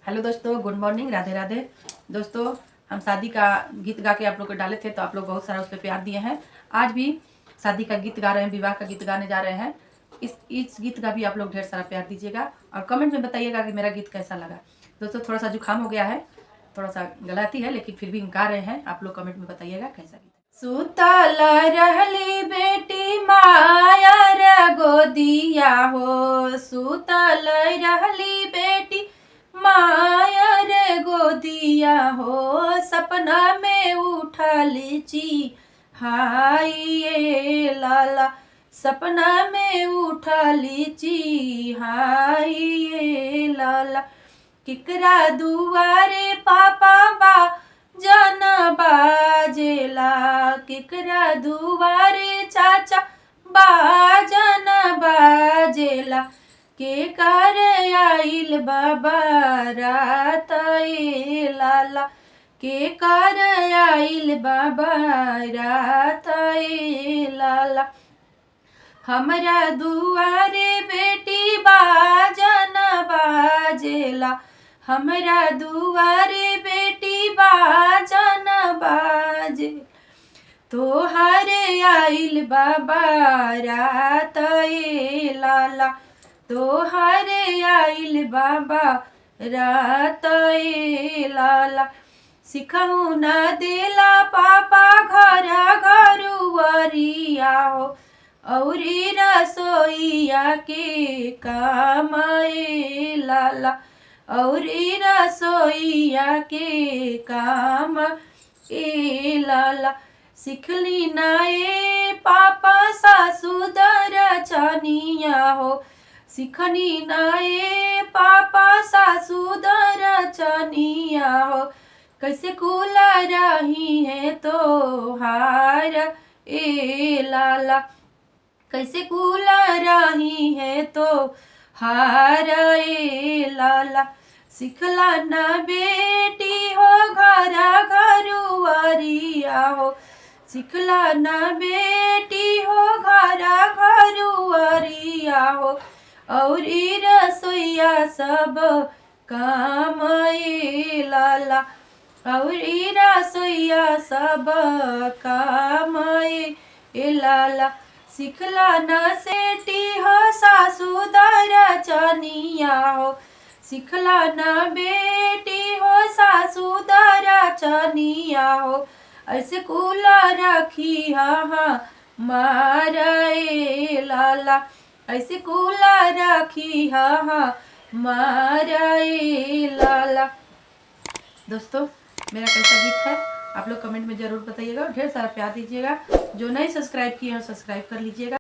Hello दोस्तों, good morning, Radhe Radhe. दोस्तों, हम शादी का गीत गा के आप लोग को डाले थे तो आप लोग बहुत सारा उस पर प्यार दिए हैं। आज भी शादी का गीत गा रहे हैं, विवाह का गीत गाने जा रहे हैं। इस गीत का भी आप लोग ढेर सारा प्यार दीजिएगा और कमेंट में बताइएगा कि मेरा गीत कैसा लगा। दोस्तों, थोड़ा सा जुकाम हो गया है, थोड़ा सा गलाती है, लेकिन फिर भी गा रहे हैं। आप लोग कमेंट में बताइएगा कैसा गीत। सुतल रहली बेटी माया रे गोदिया हो, सुतल रहली बेटी माया रे गोदिया हो, सपना में उठली ची हाय ये लाला, सपना में उठली ची हाय ये लाला। किकरा दुआरे पापा बा जन बाजेला, किकरा दुआरे चाचा बाजन बाजेला, के कर आइल बाबा रात ए लाला, के कर आइल बाबा रात ए लाला। हमरा दुआरे बेटी बाजन बाजेला, हमरा दुआरे बेटी बाजन बाजे, तोहर आइल बाबा रात ए लाला, तोहर आइल बाबा रात ए लाला। सिखहु न देला पापा घर घरुवरिया हो, औरी रसोईया के काम ए लाला, औरी रसोईया के काम ए लाला। सिखली ना ए पापा सासु दरचनिया हो, सिखनी ना ए पापा सासु दरचनिया हो, कैसे कुला रही है तो हार ए लाला, कैसे कुला रही है तो हार ए लाला। सिखला ना बेटी हो घर घरुवरिया हो, सिखला ना बेटी हो घर घरुवरिया हो, औरी रसोईया सब काम ए लाला, औरी रसोईया सब काम ए लाला। सिखला न सेटी हो सासु दरचनिया हो, सिखला न बेटी हो सासु दरचनिया हो, ऐसे कुला रखी हाँ मार ए लाला, ऐसे कुला रखी हाँ मार ए लाला। दोस्तों, मेरा कैसा गीत है आप लोग कमेंट में ज़रूर बताइएगा, ढेर सारा प्यार दीजिएगा। जो नहीं सब्सक्राइब किए हैं सब्सक्राइब कर लीजिएगा।